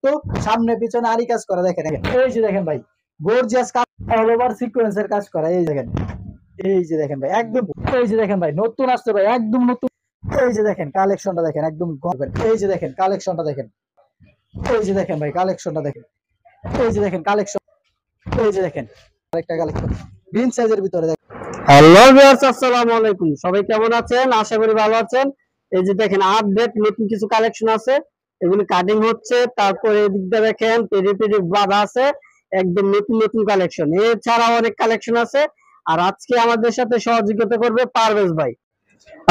তো সামনে পিছনে আরি কাজ করা দেখেন এই যে দেখেন ভাই গর্জিয়াস কাজ অল ওভার সিকোয়েন্সের কাজ করা এই দেখেন এই যে দেখেন ভাই একদম এই যে দেখেন ভাই নতুন আসছে ভাই একদম নতুন এই যে দেখেন কালেকশনটা দেখেন একদম এই যে দেখেন কালেকশনটা দেখেন এই যে দেখেন ভাই কালেকশনটা দেখেন এই যে দেখেন কালেকশন এই যে দেখেন আরেকটা কালেকশন বিন সাইজের ভিতরে দেখেন। হ্যালো ভিউয়ার্স, আসসালামু আলাইকুম। সবাই কেমন আছেন? আশা করি ভালো আছেন। এই যে দেখেন আপডেট নতুন কিছু কালেকশন আছে, এগুলি কাটিং হচ্ছে। তারপরে এদিক দিয়ে দেখেন পেরি পেরি বাঁধা আছে, একদম নতুন নতুন কালেকশন। এছাড়াও অনেক কালেকশন আছে। আর আজকে আমাদের সাথে সহযোগিতা করবে পারভেজ ভাই।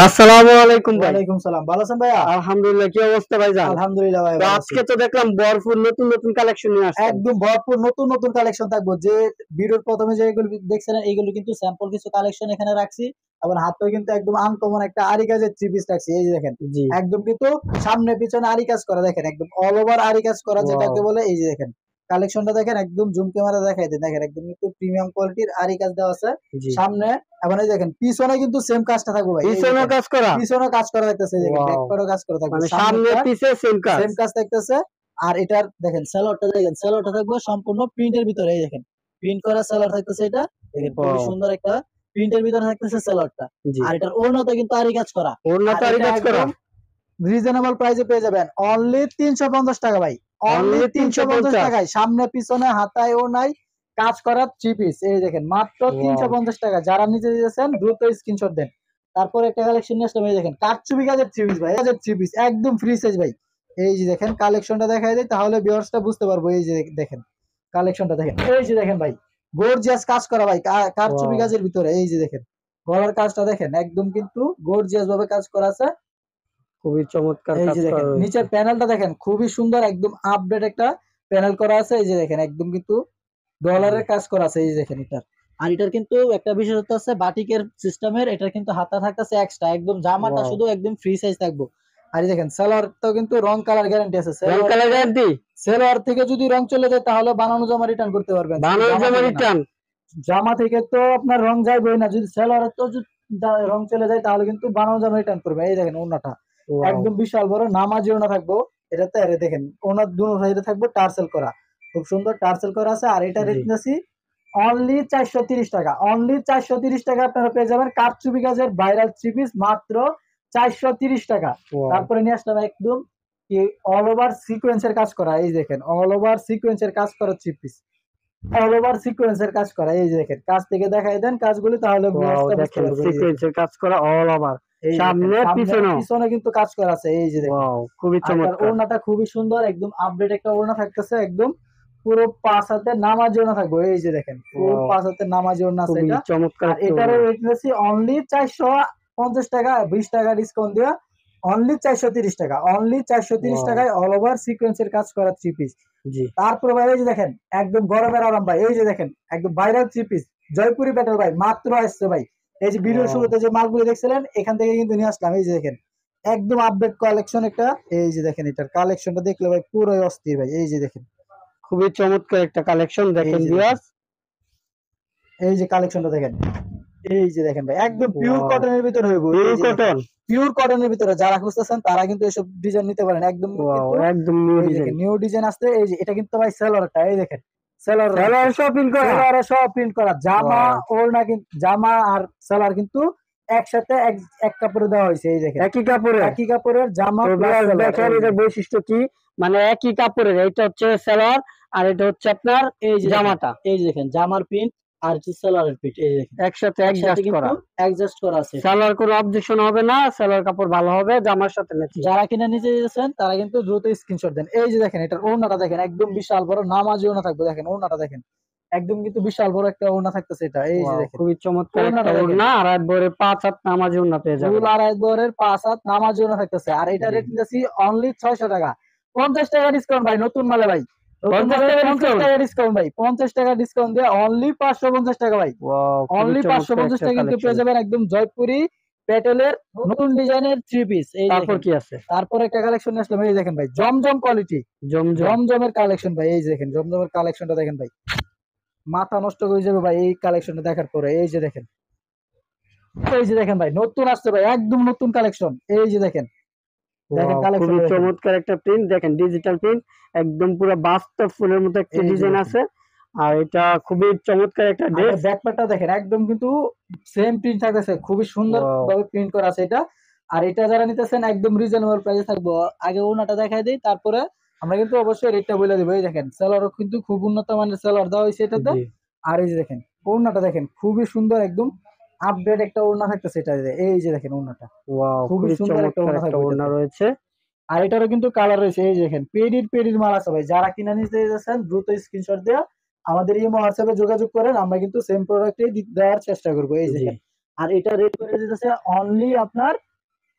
আসসালামু আলাইকুম ভাই। ওয়ালাইকুম সালাম, ভালো আছেন ভাইয়া? আলহামদুলিল্লাহ, কি অবস্থা ভাইজান? আলহামদুলিল্লাহ ভাই, তো আজকে তো দেখলাম ভরপুর নতুন নতুন কালেকশন নিয়ে আসছেন। একদম ভরপুর নতুন নতুন কালেকশন থাকবো। যে ভিডিওর প্রথমে যেগুলো দেখছিলেন এইগুলো কিন্তু স্যাম্পল কিছু কালেকশন এখানে রাখছি। আবার হাতেও কিন্তু একদম আনকমন একটা আরি কাজের থ্রি পিস রাখছি। এই যে দেখেন জি, একদম কিন্তু সামনে পিছনে আরি কাজ করা দেখেন, একদম অল ওভার আরি কাজ করা যেটাকে বলে। এই যে দেখেন কালেকশনটা দেখেন, একদম জুম ক্যামেরা দেখাই দেন, দেখেন একদম কিন্তু প্রিমিয়াম কোয়ালিটির আরি কাজ দেওয়া আছে জি। সামনে। এবং এই দেখেন পিছনে কিন্তু সেম কাজটা থাকবে ভাই, পিছনে কাজ করা, পিছনে কাজ করা থাকতেছে, Wow. ব্যাক পাড়ও কাজ করা থাকবে, মানে সামনে পিছে সেম কাজ। সেম কাজ থাকতেছে। আর এটার দেখেন সেলরটা দেখেন, সেলরটা থাকবে সম্পূর্ণ প্রিন্টের ভিতরে। এই দেখেন প্রিন্ট করা সেলর থাকতেছে, এটা দেখেন খুবই Wow. সুন্দর একটা প্রিন্টের ভিতরে থাকতেছে সেলরটা। জি, আর এটার ওড়নাটা কিন্তু আরি কাজ করা, ওড়নাটা আরি কাজ করা। রিজনেবল প্রাইসে পেয়ে যাবেন অনলি 350 টাকা ভাই, অনলি 350 টাকায় সামনে পিছনে হাতায় ও নাই কাজ করা থ্রি পিস। এই দেখেন মাত্র 350 টাকা। যারা নিতে দিয়েছেন দ্রুত স্ক্রিনশট দেন। তারপরে একটা কালেকশন নিয়ে আসলাম, এই দেখেন কারচুপি কাজের থ্রি পিস ভাই, কাজের থ্রি পিস একদম ফ্রি সাইজ ভাই। এই যে দেখেন কালেকশনটা দেখাই দেয় তাহলে ভিউয়ার্সটা বুঝতে পারবো। এই যে দেখেন কালেকশনটা দেখেন, এই যে দেখেন ভাই গর্জিয়াস কাজ করা ভাই, কারচুপি Wow. কাজের ভিতরে। এই যে দেখেন গলার কাজটা দেখেন একদম কিন্তু গর্জিয়াস ভাবে কাজ করা আছে। খুবই চমৎকার এই কাজ যে করা দেখেন হয়েছে। নিচের প্যানেলটা দেখেন খুবই সুন্দর, একদম আপডেট একটা প্যানেল করা আছে। এই যে দেখেন একদম কিন্তু ডলারের কাজ করা আছে। এই যে দেখেন এটার, আর এটার কিন্তু একটা বিশেষত্ব আছে বাটিকের সিস্টেমের, এটার কিন্তু হাতা থাকতেছে এক্সট্রা, একদম জামাটা Wow. শুধু একদম ফ্রি সাইজ থাকবো। আর এই দেখেন সালোয়ার তো কিন্তু রং কালার গ্যারান্টি আছে, রং কালার গ্যারান্টি, সালোয়ার থেকে যদি রং চলে যায় তাহলে বানানো জামা রিটার্ন করতে পারবেন। বানানো জামা রিটার্ন। জামা থেকে তো আপনার রং যাবেই না, যদি সালোয়ারের তো রং চলে যায় তাহলে কিন্তু বানানো জামা রিটার্ন করবে। এই দেখেন ওন্নাটা একদম বিশাল বড় নামাজি ওনা থাকবো এটাতে। আরে দেখেন ওনার দুনো সাইডে থাকবো টার্সেল করা, খুব সুন্দর টার্সেল করা আছে। আর এটা রেট নিয়েছি অনলি 430 টাকা, অনলি 430 টাকা আপনারা পেয়ে যাবেন কারচুপি কাজের ভাইরাল থ্রি পিস মাত্র 430 টাকা। তারপরে নিয়ে আসলাম একদম কি অল ওভার সিকোয়েন্সের কাজ করা। এই দেখেন অল ওভার সিকোয়েন্সের কাজ করা থ্রি পিস, অল ওভার সিকোয়েন্সের কাজ করা। এই যে দেখেন কাজ থেকে দেখাই দেন কাজগুলি তাহলে দেখেন সিকোয়েন্সের কাজ করা অল ওভার, সামনে পিছনে কিন্তু কাজ করা আছে। এই যে দেখেন খুবই চমৎকার। ওড়নাটা খুবই সুন্দর, একদম আপডেট একটা ওড়না থাকতেছে, একদম পুরো 5 হাতে নামাজি ওড়না থাকবে। এই যে দেখেন পুরো 5 হাতে নামাজি ওড়না আছে এটা। চমৎকার। আর এটার রেট নিয়েছি অনলি 450 টাকা, 20 টাকা ডিসকাউন্ট দেওয়া অনলি 430 টাকা, অনলি 430 টাকায় অল ওভার সিকোয়েন্সের কাজ করা থ্রি পিস। তারপরে ভাই এই যে দেখেন একদম গরমের আরাম ভাই, এই যে দেখেন একদম viral three piece Jaipuri pattern ভাই, মাত্র আসছে ভাই। এই যে ভিডিও শুরুতে যে মালগুলো দেখছিলেন এখান থেকে কিন্তু নিয়ে আসলাম। এই যে দেখেন একদম আপডেট কালেকশন একটা। এই যে দেখেন এটার কালেকশনটা দেখলে ভাই পুরোই অস্থির ভাই। এই যে দেখেন খুবই চমৎকার একটা কালেকশন দেখেন ভিউয়ার্স। এই যে কালেকশনটা দেখেন, এই যে দেখেন ভাই একদম পিওর কটনের ভিতরে হইব, পিওর কটন, পিওর কটনের ভিতরে যারা খুঁজতেছেন তারা কিন্তু এসব ডিজাইন নিতে পারেন। একদম একদম নিউ ডিজাইন আসছে। এই যে এটা কিন্তু ভাই সেলরটা, এই দেখেন সেলর সব প্রিন্ট করা জামা ওড়না, কিন্তু জামা আর সেলর কিন্তু একসাথে এক কাপড়ে দেওয়া হয়েছে। এই দেখেন একই কাপড়ের জামা। দেখেন এটা বৈশিষ্ট্য কি, মানে একই কাপড়ের, এটা হচ্ছে সেলর আর এটা হচ্ছে আপনার এই যে জামাটা। এই যে দেখেন জামার প্রিন্ট আর সেলরের প্রিন্ট এই দেখেন একসাথে অ্যাডজাস্ট করা আছে। সেলর কোনো অবজেকশন হবে না, সেলর কাপড় ভালো হবে, জামার সাথে ম্যাচিং। যারা কিনে নিতে যাচ্ছেন তারা কিন্তু দ্রুত স্ক্রিনশট দেন। এই যে দেখেন এটার ওড়নাটা দেখেন একদম বিশাল বড় নামাজি ওড়না থাকবে। দেখেন ওড়নাটা দেখেন একদম কিন্তু বিশাল বড় একটা ওড়না থাকতেছে এটা। এই যে দেখেন খুবই চমৎকার একটা ওড়না, আড়াই বরের 5 হাত নামাজি ওড়না পেয়ে যাবেন, ফুল আড়াই বরের 5 হাত নামাজি ওড়না থাকতেছে। আর এটা রেট নিতেছি অনলি 600 টাকা, 50 টাকা ডিসকাউন্ট ভাই, নতুন মালে ভাই 50 টাকা ডিসকাউন্ট ভাই, 50 টাকা ডিসকাউন্ট দিয়ে অনলি 550 টাকা ভাই, অনলি 550 টাকা কিন্তু পেয়ে যাবেন একদম জয়পুরি প্যাটেলের নতুন ডিজাইনের থ্রি পিস। এই তারপর কি আছে, তারপর একটা কালেকশন আসলাম। এই দেখেন ভাই জমজম কোয়ালিটি, জমজমের কালেকশন ভাই। এই যে দেখেন জমজমের কালেকশনটা দেখেন ভাই, মাথা নষ্ট হয়ে যাবে ভাই এই কালেকশনটা দেখার পরে। এই যে দেখেন, এই যে দেখেন ভাই নতুন আসছে ভাই একদম নতুন কালেকশন। এই যে দেখেন দেখেন কালেকশন খুবই দেখেন। চমৎকার একটা প্রিন্ট, দেখেন ডিজিটাল প্রিন্ট, একদম পুরো বাস্তব ফুলের মতো একটা এই যে ডিজাইন দেখেন। আছে। আর এটা খুবই চমৎকার একটা আর ড্রেস। এটা ব্যাকপ্যাকটা দেখেন একদম কিন্তু সেম প্রিন্ট থাকতেছে, খুবই সুন্দর ওয়াও, ভাবে প্রিন্ট করা আছে এটা। আর এটা যারা নিতেছেন একদম রিজনেবল প্রাইসে থাকবো। আগে ওনাটা দেখাই দিই, তারপরে আমরা কিন্তু অবশ্যই রেটটা বলে দিব। এই দেখেন সেলারও কিন্তু খুব উন্নত মানের সেলার দেওয়া হয়েছে এটাতে। জি, আর এই যে দেখেন ওড়নাটা দেখেন খুবই সুন্দর, একদম আপডেট একটা ওড়না থাকতেছে এটা। এই যে দেখেন ওড়নাটা ওয়াও, খুবই খুবই সুন্দর একটা চমৎকার ওড়না একটা থাকবে ওড়না এটাতে। রয়েছে। আর এটারও কিন্তু কালার রয়েছে। এই যে দেখেন পেডির পেডির মাল আছে ভাই, যারা কিনা নিতে যাচ্ছেন দ্রুত স্ক্রিনশট দেওয়া আমাদের ইমো হোয়াটসঅ্যাপে যোগাযোগ করেন, আমরা কিন্তু সেম প্রোডাক্টই দেওয়ার চেষ্টা করবো। এই যে জি, দেখেন। আর এটা রেট করে দিতেছে অনলি আপনার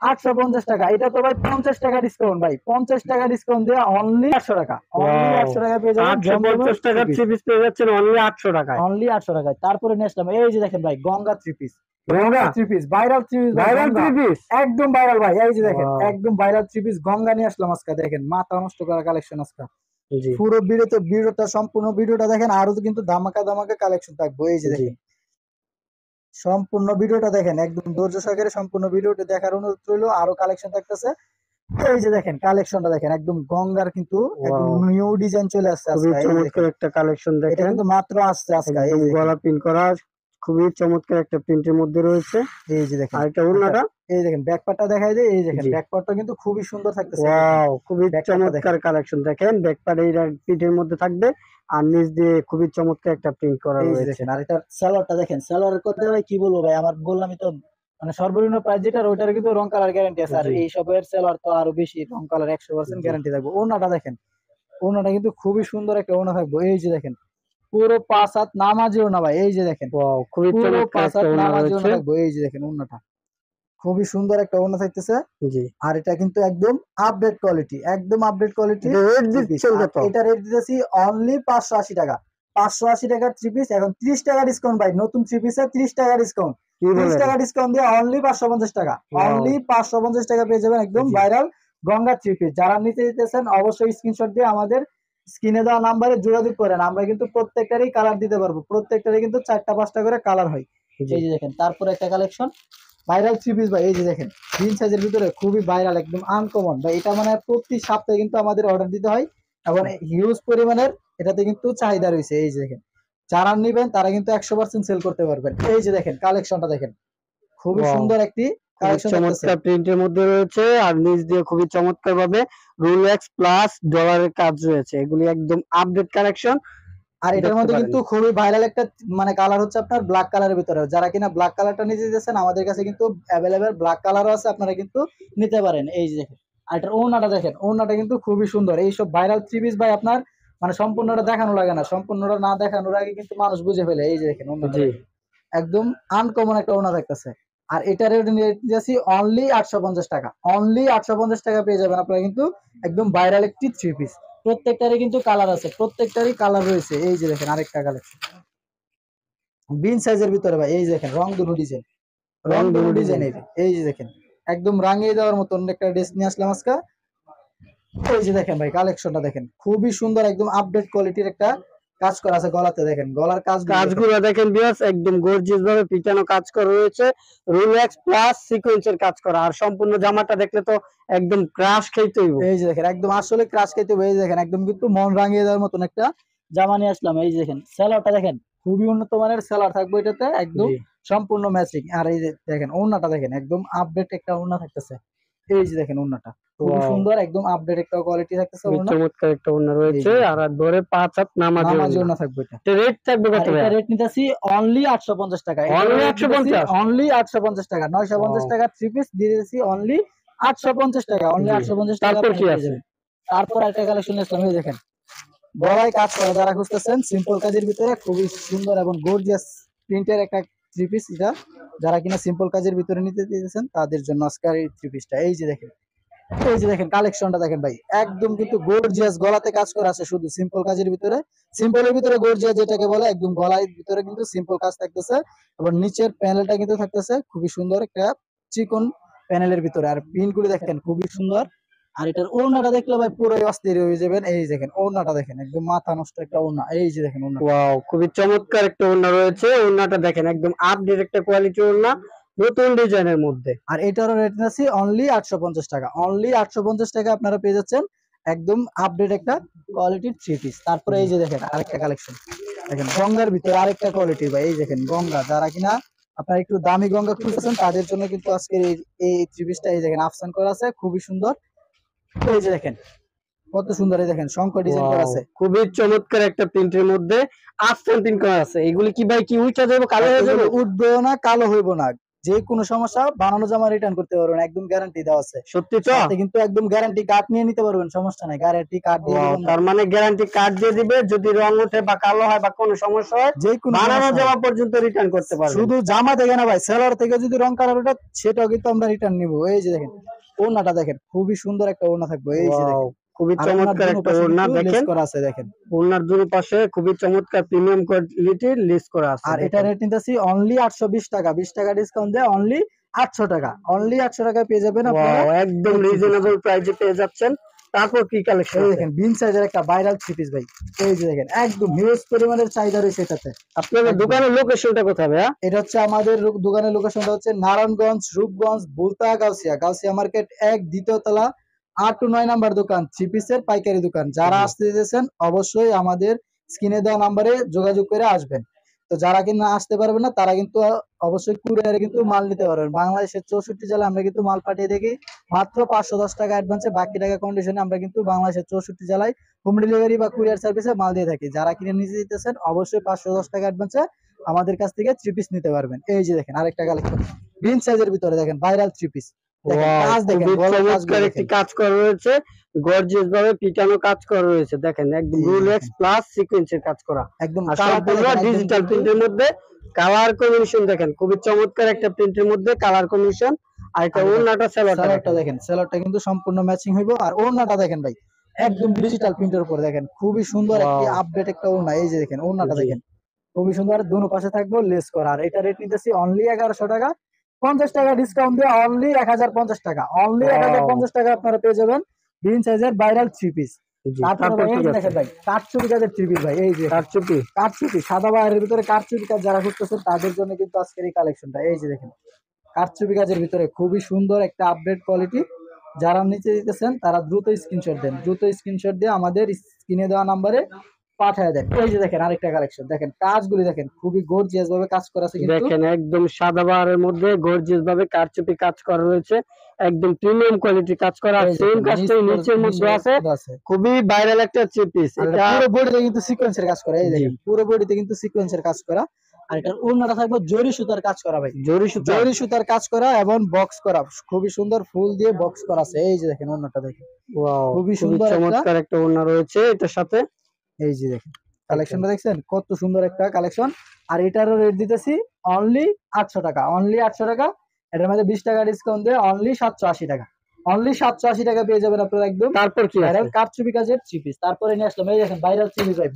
850 টাকা। এটা তো ভাই 50 টাকা ডিসকাউন্ট, ভাই 50 টাকা ডিসকাউন্ট দেওয়া অনলি 800 টাকা। অনলি ওয়াও, 800 টাকা পেয়ে যাবেন জমজমের 850 থ্রি টাকার পিস। থ্রি পিস পেয়ে যাচ্ছেন অনলি 800 টাকায়। অনলি 800 টাকায়। তারপরে নেক্সট এই যে দেখেন ভাই Ganga three piece. Ganga Ganga, three piece viral three piece ভাই, ভাইরাল গঙ্গা থ্রি পিস। একদম ভাইরাল ভাই। এই যে দেখেন ওয়াও, একদম ভাইরাল থ্রি পিস গঙ্গা নিয়ে আসলাম আজকে। দেখেন মাথা নষ্ট করা কালেকশন আজকে। জি, পুরো ভিডিওটা সম্পূর্ণ ভিডিওটা দেখেন, আরো তো কিন্তু ধামাকা ধামাকা কালেকশন থাকবে। এই যে জি, দেখেন সম্পূর্ণ ভিডিওটা দেখেন, একদম ধৈর্য সহকারে সম্পূর্ণ ভিডিওটা দেখার অনুরোধ রইলো। আরো কালেকশন থাকতেছে। এই যে দেখেন কালেকশনটা দেখেন একদম গঙ্গার কিন্তু একদম ওয়াও, নিউ ডিজাইন চলে আসছে খুবই আজকে। এই যে চমৎকার দেখেন একটা কালেকশন এটা দেখেন, কিন্তু মাত্র আসছে আজকে। এই একদম যে দেখেন। গলা প্রিন্ট করা, খুবই চমৎকার একটা প্রিন্টের মধ্যে রয়েছে। এই যে দেখেন আর এটা এটা। ওড়নাটা। এই দেখেন ব্যাকপার্টটা দেখাই দেয়। এই দেখেন জি, ব্যাকপার্টটা কিন্তু খুবই সুন্দর থাকতেছে। এই দেখেন ওয়াও, খুবই ব্যাকপার্টটা দেখেন। চমৎকার কালেকশন দেখেন, ব্যাকপার্ট এই প্রিন্টের মধ্যে থাকবে। আর নিচ দিয়ে খুবই চমৎকার একটা প্রিন্ট করা এই যে রয়েছে। দেখেন আর এটা সালোয়ারটা দেখেন। সালোয়ারের কথা ভাই কি বলবো ভাই, আমার বললামই তো, মানে সর্বনিম্ন প্রাইস যেটা ওইটার কিন্তু রং কালার গ্যারান্টি আছে। আর জি, এই সবের সালোয়ার তো আরো বেশি, রং কালার 100% জি, গ্যারান্টি থাকবে। ওড়নাটা দেখেন, ওড়নাটা কিন্তু খুবই সুন্দর একটা ওড়না থাকবে। এই যে দেখেন পুরো 5 হাত নামাজি ওড়না ভাই। এই যে দেখেন ওয়াও, খুবই পুরো চমৎকার পাঁচ একটা হাত ওড়না নামাজি রয়েছে। ওড়না থাকবে। এই যে দেখেন ওড়নাটা খুবই সুন্দর একটা ওড়না থাকতেছে। জি, আর এটা কিন্তু একদম আপডেট কোয়ালিটি, একদম আপডেট কোয়ালিটি এটা রেট থ্রি পিস। দিচ্ছেন আর কত? এটা রেট দিতেছি অনলি 580 টাকা। 580 টাকার থ্রি পিস, এখন 30 টাকা ডিসকাউন্ট ভাই। নতুন থ্রি পিসে 30 টাকা ডিসকাউন্ট। কি তিরিশ বলেন? টাকা ডিসকাউন্ট দিয়ে অনলি 550 টাকা। ওয়াও, অনলি 550 টাকা পেয়ে যাবেন একদম জি, ভাইরাল গঙ্গা থ্রি পিস। যারা নিতে দিতেছেন অবশ্যই স্ক্রিনশট দিয়ে আমাদের স্ক্রিনে দেওয়া নাম্বারে যোগাযোগ করেন। আমরা কিন্তু প্রত্যেকটারই কালার দিতে পারবো, প্রত্যেকটারই কিন্তু 4টা 5টা করে কালার হয়। জি, এই যে দেখেন তারপরে একটা কালেকশন ভাইরাল থ্রি পিস ভাই। এই যে দেখেন জিন সাইজের ভিতরে খুবই ভাইরাল, একদম আনকমন ভাই। এটা মানে প্রতি সপ্তাহে কিন্তু আমাদের অর্ডার দিতে হয়, এবং হিউজ পরিমাণের এটাতে কিন্তু চাহিদা রয়েছে। এই যে দেখেন যারা নিবেন তারা কিন্তু 100% সেল করতে পারবেন। এই যে দেখেন কালেকশনটা দেখেন খুবই ওয়াও, সুন্দর একটি খুবই কালেকশন থাকতেছে। চমৎকার প্রিন্টের মধ্যে রয়েছে। আর নিচ দিয়ে খুবই চমৎকার ভাবে রোলেক্স প্লাস ডলারের কাজ রয়েছে। এগুলি একদম আপডেট কালেকশন আর এটার দেখতে মধ্যে পারেন। কিন্তু খুবই ভাইরাল একটা মানে কালার হচ্ছে আপনার ব্ল্যাক কালারের ভিতরে। যারা কিনা ব্ল্যাক কালারটা নিতে দিতেছেন আমাদের কাছে কিন্তু অ্যাভেলেবেল ব্ল্যাক কালারও আছে, আপনারা কিন্তু নিতে পারেন। এই যে দেখেন আর এটার ওড়নাটা দেখেন, ওড়নাটা কিন্তু খুবই সুন্দর। এইসব ভাইরাল থ্রি পিস ভাই আপনার মানে সম্পূর্ণটা দেখানো লাগে না, সম্পূর্ণটা না দেখানোর আগে কিন্তু মানুষ বুঝে ফেলে। এই যে দেখেন ওড়নাটা জি, দেখেন একদম আনকমন একটা ওড়না থাকতেছে। আর এটার রেট দিয়েছি অনলি 850 টাকা। অনলি 850 টাকা পেয়ে যাবেন আপনারা কিন্তু একদম ভাইরাল একটি থ্রি পিস। প্রত্যেকটারই কিন্তু কালার আছে, প্রত্যেকটারই কালার রয়েছে। এই যে দেখেন আরেকটা কালেকশন বিন সাইজের ভিতরে ভাই। এই যে দেখেন রং দুটো ডিজাইন, রং দুটো রংধনু ডিজাইন। ডিজাইনের। এই যে দেখেন একদম রাঙিয়ে দেওয়ার মতন একটা ড্রেস নিয়ে আসলাম আজকে। এই যে দেখেন ভাই কালেকশনটা দেখেন খুবই সুন্দর, একদম আপডেট কোয়ালিটির একটা কাজ করা আছে গলাতে। দেখেন গলার কাজগুলো দেখেন। কাজগুলো দেখেন ভিউয়ার্স, একদম গর্জিয়াস ভাবে পিটানো কাজ করা রয়েছে। রোলেক্স প্লাস সিকোয়েন্সের কাজ করা। আর সম্পূর্ণ জামাটা দেখলে তো একদম ক্রাশ খাইতে হইব। এই যে দেখেন একদম আসলে ক্রাশ খাইতে হবে। এই যে দেখেন একদম কিন্তু মন রাঙিয়ে দেওয়ার মতন একটা জামা নিয়ে আসলাম। এই যে দেখেন সেলারটা দেখেন খুবই উন্নত মানের সেলার থাকবে এটাতে, একদম জি, সম্পূর্ণ ম্যাচিং। আর এই যে দেখেন ওড়নাটা দেখেন একদম আপডেট একটা ওড়না থাকতেছে। এই যে দেখেন ওড়নাটা খুবই ওয়াও, সুন্দর, একদম আপডেট একটা কোয়ালিটি থাকতেছে খুবই ওড়না। চমৎকার একটা ওড়না এই রয়েছে। যে আর দেখেন ধরে 5 হাত নামাজি নামাজি ওড়না। ওড়না থাকবে এটা। এটা রেট থাকবে আর কত এটা ভাইয়া? রেট নিতেছি অনলি 850 টাকা। এটার অনলি রেট নিতেছি 850। অনলি 850 টাকা। 950 ওয়াও, টাকা থ্রি পিস দিয়ে দিতেছি অনলি 850 টাকা। অনলি জি, 850 টাকা তারপর আপনারা কি পেয়ে আছে? যাবেন। তারপর একটা কালেকশন আসলাম। এই দেখেন গলায় কাজ করা যারা খুঁজতেছেন সিম্পল কাজের ভিতরে খুবই সুন্দর এবং গর্জিয়াস প্রিন্টের একটা থ্রি পিস। এটা যারা কিনা সিম্পল কাজের ভিতরে নিতে দিতেছেন তাদের জন্য আজকের এই থ্রি পিসটা। এই যে দেখেন, এই যে দেখেন কালেকশনটা দেখেন ভাই একদম কিন্তু গর্জিয়াস গলাতে কাজ করা আছে শুধু সিম্পল কাজের ভিতরে। সিম্পলের ভিতরে গর্জিয়াস যেটাকে বলে, একদম গলার ভিতরে কিন্তু সিম্পল কাজ থাকতেছে। এবং নিচের প্যানেলটা কিন্তু থাকতেছে খুবই সুন্দর একটা চিকন প্যানেলের ভিতরে। আর পিন গুলি দেখেন খুবই সুন্দর। আর এটার ওড়নাটা দেখলে ভাই পুরোই অস্থির হয়ে যাবেন। এই দেখেন ওড়নাটা দেখেন একদম মাথা নষ্ট একটা ওড়না। এই যে দেখেন ওড়নাটা ওয়াও, খুবই চমৎকার একটা ওড়না রয়েছে। ওড়নাটা দেখেন একদম আপডেট একটা কোয়ালিটি ওড়না। নতুন ডিজাইনের মধ্যে। আর এটারও রেট আছে অনলি 850 টাকা। অনলি 850 টাকা আপনারা পেয়ে যাচ্ছেন একদম আপডেট একটা কোয়ালিটির থ্রি পিস। তারপরে এই যে দেখেন আরেকটা কালেকশন, দেখেন গঙ্গার ভিতরে আরেকটা কোয়ালিটি ভাই। এই দেখেন গঙ্গা, যারা কিনা আপনারা একটু দামি গঙ্গা খুঁজতেছেন তাদের জন্য কিন্তু আজকের এই থ্রি পিসটা এই দেখেন আফসান করা আছে, খুবই সুন্দর। এই যে দেখেন কত সুন্দর, এই দেখেন শঙ্কর ডিজাইন করা আছে, খুবই চমৎকার একটা প্রিন্টের মধ্যে আফসান প্রিন্ট করা আছে। এগুলি কি ভাই কি উঠা যাবে, কালো হয়ে যাবে? উঠবেও না, কালো হইব না, যে কোনো সমস্যা বানানো জামা রিটার্ন করতে পারবেন, একদম গ্যারান্টি দেওয়া আছে। সত্যি তো? সাথে কিন্তু একদম গ্যারান্টি কার্ড নিয়ে নিতে পারবেন, সমস্যা নাই, গ্যারান্টি কার্ড দিয়ে দিবেন। তার মানে গ্যারান্টি কার্ড দিয়ে দিবে, যদি রং ওঠে বা কালো হয় বা কোনো সমস্যা হয় যে কোনো বানানো জামা পর্যন্ত রিটার্ন করতে পারবেন। শুধু জামা থেকে না ভাই, সেলার থেকে যদি রং কালার ওঠে সেটাও কিন্তু আমরা রিটার্ন নিব। এই যে দেখেন ওড়নাটা দেখেন, খুবই সুন্দর একটা ওড়না থাকবে। এই যে দেখেন খুবই চমৎকার একটা ওড়না, দেখেন করা আছে, দেখেন ওড়নার দুই পাশে খুবই চমৎকার প্রিমিয়াম কোয়ালিটির লেস করা আছে। আর এটা রেট নিতেছি অনলি 820 টাকা, 20 টাকা ডিসকাউন্ট দেয় অনলি 800 টাকা। অনলি 800 টাকায় পেয়ে যাবেন আপনারা, একদম রিজনেবল প্রাইসে পেয়ে যাচ্ছেন। তারপর কি কালেকশন? এই দেখেন বিন সাইজের একটা ভাইরাল থ্রি পিস ভাই। এই যে দেখেন একদম হিউজ পরিমাণের চাহিদা রয়েছে এটাতে। আপনাদের দোকানের লোকেশনটা কোথায় ভাইয়া? এটা হচ্ছে আমাদের দোকানের লোকেশনটা হচ্ছে নারায়ণগঞ্জ, রূপগঞ্জ, বুলতা, গাউসিয়া। গাউসিয়া মার্কেট 1 দ্বিতীয় তলা 8 টু 9 নাম্বার দোকান, থ্রি পিসের পাইকারি দোকান। যারা আসতে দিতেছেন অবশ্যই আমাদের স্ক্রিনে দেওয়া নাম্বারে যোগাযোগ করে আসবেন। তো যারা কিনা আসতে পারবেন না তারা কিন্তু অবশ্যই কুরিয়ারে কিন্তু মাল নিতে পারবেন। বাংলাদেশের 64 জেলায় আমরা কিন্তু মাল পাঠিয়ে থাকি মাত্র 510 টাকা অ্যাডভান্সে, বাকি টাকা কন্ডিশনে আমরা কিন্তু বাংলাদেশের 64 জেলায় হোম ডেলিভারি বা কুরিয়ার সার্ভিসে মাল দিয়ে থাকি। যারা কিনে নিজে দিতেছেন অবশ্যই 510 টাকা অ্যাডভান্সে আমাদের কাছ থেকে থ্রি পিস নিতে পারবেন। এই যে দেখেন আরেকটা কালেকশন বিন সাইজের ভিতরে, দেখেন ভাইরাল থ্রি পিস, দেখেন কাজ দেখেন, চমৎকার একটি কাজ করা রয়েছে, গর্জিয়াস ভাবে পিটানো কাজ করা রয়েছে। দেখেন একদম রোলেক্স প্লাস সিকোয়েন্সের কাজ করা, একদম সম্পূর্ণ ডিজিটাল প্রিন্টের মধ্যে। কালার কম্বিনেশন দেখেন খুবই চমৎকার একটা প্রিন্টের মধ্যে কালার কম্বিনেশন। আর এটা ওড়নাটা সেলারটা দেখেন, সেলারটা কিন্তু সম্পূর্ণ ম্যাচিং হইব। আর ওড়নাটা দেখেন ভাই একদম ডিজিটাল প্রিন্টের উপর, দেখেন খুবই সুন্দর একটি আপডেট একটা ওড়না। এই যে দেখেন ওড়নাটা দেখেন খুবই সুন্দর, দুনো পাশে থাকবে লেস করা। আর এটা রেট নিতেছি অনলি 1100 টাকা, 50 টাকা ডিসকাউন্ট দিয়ে অনলি 1050 টাকা। অনলি 1050 টাকা আপনারা পেয়ে যাবেন বিন সাইজের ভাইরাল থ্রি পিস। তারপরে দেখেন ভাই কাঠচুপি কাজের থ্রি পিস ভাই। এই যে কাঠচুপি সাদা বাইরের ভিতরে কাঠচুপি কাজ যারা করতেছেন তাদের জন্য কিন্তু আজকের এই কালেকশনটা। এই যে দেখেন কাঠচুপি কাজের ভিতরে খুবই সুন্দর একটা আপডেট কোয়ালিটি। যারা নিচে দিতেছেন তারা দ্রুত স্ক্রিনশট দেন, দ্রুত স্ক্রিনশট দিয়ে আমাদের স্ক্রিনে দেওয়া নাম্বারে পাঠায় দেন। এই যে দেখেন আরেকটা কালেকশন, দেখেন কাজগুলি দেখেন খুবই গর্জিয়াস ভাবে কাজ করা আছে। দেখেন একদম সাদা বাহারের মধ্যে গর্জিয়াস ভাবে কারচুপি কাজ করা রয়েছে, একদম প্রিমিয়াম কোয়ালিটি কাজ করা। সেম কাজটাই নিচের মধ্যে আছে, খুবই ভাইরাল একটা থ্রি পিস। এটা পুরো বডিতে কিন্তু সিকোয়েন্সের কাজ করা। এই দেখেন পুরো বডিতে কিন্তু সিকোয়েন্সের কাজ করা। আর এটার ওড়নাটা থাকবে জরি সুতার কাজ করা ভাই, জরি সুতার কাজ করা এবং বক্স করা, খুবই সুন্দর ফুল দিয়ে বক্স করা আছে। এই যে দেখেন ওড়নাটা দেখেন খুবই সুন্দর চমৎকার একটা ওড়না রয়েছে এটার সাথে। এই যে দেখেন কালেকশনটা দেখছেন কত সুন্দর একটা কালেকশন। আর এটারও রেট দিতেছি অনলি 800 টাকা, অনলি 800 টাকা। এটার মধ্যে 20 টাকা ডিসকাউন্ট দিয়ে অনলি 780 টাকা, অনলি 780 টাকা পেয়ে যাবেন আপনারা একদম। তারপর কি ভাইরাল কাঠচুপি কাজের থ্রি পিস। তারপরে নিয়ে আসলাম এই দেখেন ভাইরাল থ্রি পিস ভাই,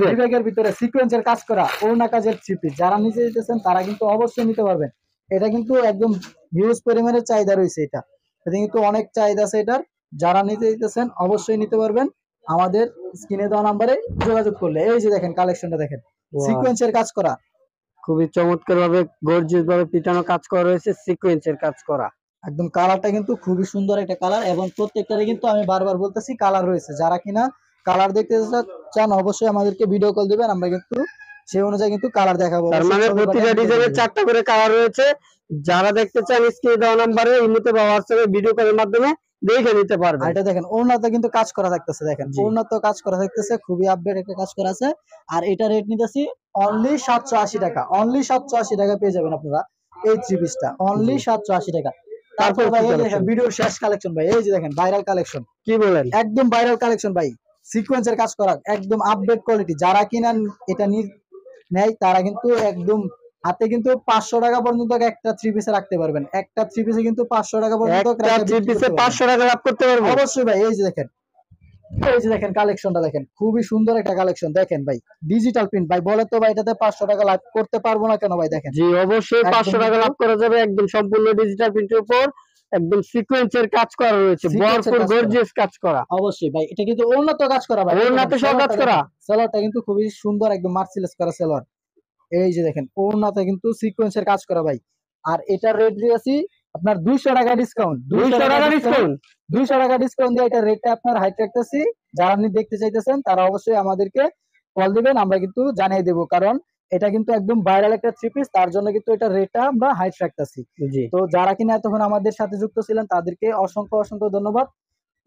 বিবেকের ভিতরে সিকোয়েন্সের কাজ করা ওড়না কাজের থ্রি পিস। যারা নিচে দিতেছেন তারা কিন্তু অবশ্যই নিতে পারবেন। এটা কিন্তু একদম হিউজ পরিমাণের চাহিদা রয়েছে, এটা কিন্তু অনেক চাহিদা আছে এটার। যারা নিতে দিতেছেন অবশ্যই নিতে পারবেন আমাদের স্ক্রিনে দেওয়া নাম্বারে যোগাযোগ করলে। এই যে দেখেন কালেকশনটা দেখেন সিকোয়েন্সের কাজ করা, খুবই চমৎকার ভাবে গর্জিয়াস ভাবে পিটানো কাজ করা রয়েছে, সিকোয়েন্সের কাজ করা। একদম কালারটা কিন্তু খুবই সুন্দর একটা কালার, এবং প্রত্যেকটারে কিন্তু আমি বারবার বলতেছি কালার রয়েছে। যারা কিনা কালার দেখতে চান অবশ্যই আমাদেরকে ভিডিও কল দিবেন, আমরা কিন্তু সেই অনুযায়ী কিন্তু কালার দেখাবো। তার মানে প্রতিটা ডিজাইনের 4টা করে কালার রয়েছে। যারা দেখতে চান স্ক্রিনে দেওয়া নম্বরে ইমোতে বা হোয়াটসঅ্যাপে ভিডিও কলের মাধ্যমে দেখে নিতে পারবেন। এটা দেখেন ওড়নাতে কিন্তু কাজ করা থাকতেছে, দেখেন ওড়নাতে কাজ করা থাকতেছে, খুবই আপডেট একটা কাজ করা আছে। আর এটা রেট নিতেছি অনলি 780 টাকা, অনলি 780 টাকা পেয়ে যাবেন আপনারা এই থ্রি পিসটা, অনলি 780 টাকা। তারপর ভাই এই দেখেন ভিডিওর শেষ কালেকশন ভাই, এই যে দেখেন ভাইরাল কালেকশন। কি বলেন? একদম ভাইরাল কালেকশন ভাই, সিকোয়েন্সের কাজ করা, একদম আপডেট কোয়ালিটি। যারা কিনা এটা নেয় তারা কিন্তু একদম হাতে কিন্তু 500 টাকা পর্যন্ত একটা থ্রি পিসে রাখতে পারবেন। একটা থ্রি পিসে কিন্তু 500 টাকা পর্যন্ত থ্রি পিসে 500 টাকা লাভ করতে পারবেন অবশ্যই ভাই। এই যে দেখেন, এই যে দেখেন কালেকশনটা দেখেন খুবই সুন্দর একটা কালেকশন। দেখেন ভাই ডিজিটাল প্রিন্ট ভাই, বলে তো ভাই এটাতে 500 টাকা লাভ করতে পারবো না কেন ভাই? দেখেন জি অবশ্যই 500 টাকা লাভ করা যাবে, একদম সম্পূর্ণ ডিজিটাল প্রিন্টের উপর একদম সিকোয়েন্সের কাজ করা রয়েছে, ভরপুর গর্জিয়াস কাজ করা। অবশ্যই ভাই এটা কিন্তু উন্নত কাজ করা ভাই, উন্নত সব কাজ করা। সেলারটা কিন্তু খুবই সুন্দর একদম মার্সিলেস করা সেলার। এই যে দেখেন ওড়নাতে কিন্তু সিকোয়েন্সের কাজ করা ভাই, আর এটার রেট দিয়েছি আপনার 200 টাকা ডিসকাউন্ট। 200 টাকা ডিসকাউন্ট। 200 টাকা ডিসকাউন্ট দিয়ে এটা রেটটা আপনার হাইট রাখতেছি। যারা আপনি দেখতে চাইতেছেন তারা অবশ্যই আমাদেরকে কল দিবেন, আমরা কিন্তু জানিয়ে দেবো, কারণ এটা কিন্তু একদম ভাইরাল একটা থ্রি পিস, তার জন্য কিন্তু এটা রেটটা আমরা হাইট রাখতেছি। জি। তো যারা কিনা এতক্ষণ আমাদের সাথে যুক্ত ছিলেন তাদেরকে অসংখ্য অসংখ্য ধন্যবাদ।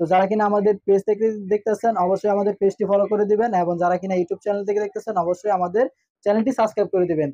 তো যারা কিনা আমাদের পেজ থেকে দেখতেছেন অবশ্যই আমাদের পেজটি ফলো করে দিবেন, এবং যারা কিনা ইউটিউব চ্যানেল থেকে দেখতেছেন অবশ্যই আমাদের চ্যানেলটি সাবস্ক্রাইব করে দিবেন।